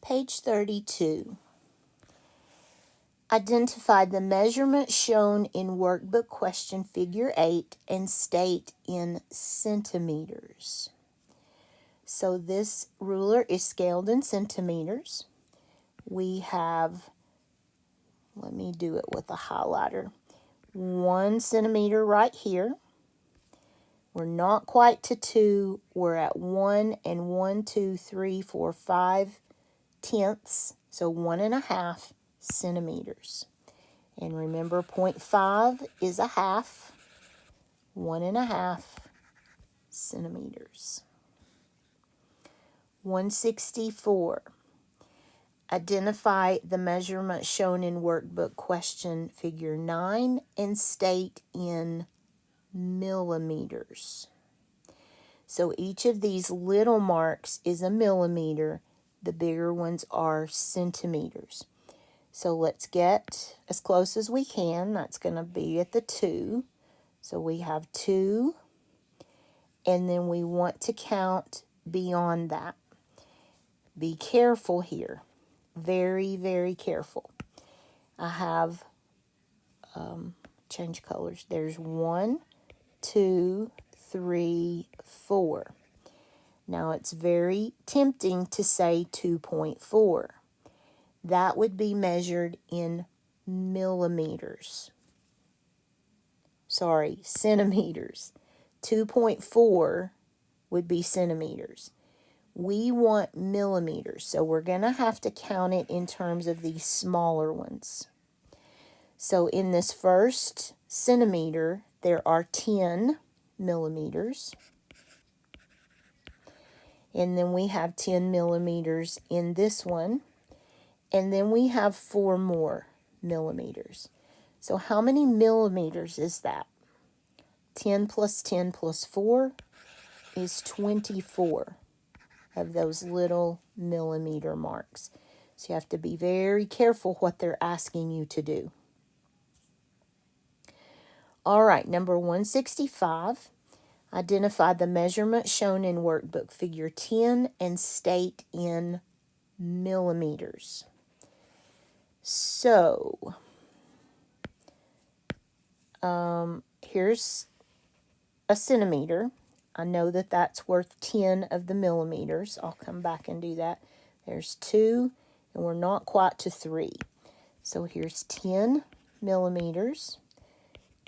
Page 32. Identify the measurement shown in workbook question figure 8 and state in centimeters. So this ruler is scaled in centimeters. We have, let me do it with a highlighter, 1 centimeter right here. We're not quite to 2. We're at 1 and 1, 2, 3, 4, 5 tenths, so 1.5 centimeters. And remember, 0.5 is a half, 1.5 centimeters. 164. Identify the measurement shown in workbook question figure 9 and state in millimeters. So each of these little marks is a millimeter. The bigger ones are centimeters. So let's get as close as we can. That's going to be at the 2. So we have 2, and then we want to count beyond that. Be careful here. Very, very careful. I have, change colors. There's 1, 2, 3, 4. Now it's very tempting to say 2.4. That would be measured in millimeters. Sorry, centimeters. 2.4 would be centimeters. We want millimeters, so we're going to have to count it in terms of these smaller ones. So in this first centimeter, there are 10 millimeters. And then we have 10 millimeters in this one. And then we have 4 more millimeters. So how many millimeters is that? 10 plus 10 plus 4 is 24 of those little millimeter marks. So you have to be very careful what they're asking you to do. All right, number 165. Identify the measurement shown in workbook figure 10 and state in millimeters. So, here's a centimeter. I know that that's worth 10 of the millimeters. I'll come back and do that. There's 2, and we're not quite to 3. So here's 10 millimeters.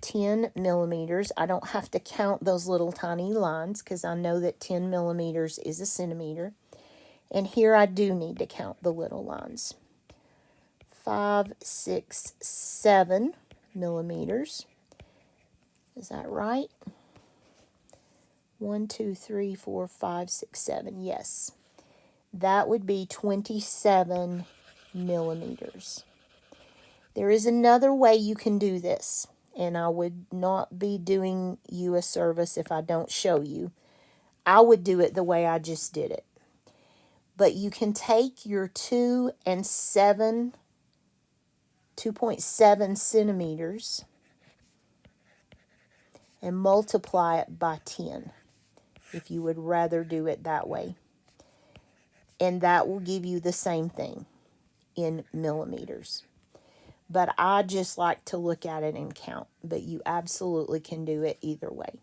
10 millimeters. I don't have to count those little tiny lines because I know that 10 millimeters is a centimeter. And here I do need to count the little lines. 5, 6, 7 millimeters. Is that right? 1, 2, 3, 4, 5, 6, 7. Yes. That would be 27 millimeters. There is another way you can do this, and I would not be doing you a service if I don't show you. I would do it the way I just did it. But you can take your 2.7 centimeters and multiply it by 10 if you would rather do it that way. And that will give you the same thing in millimeters. But I just like to look at it and count. But you absolutely can do it either way.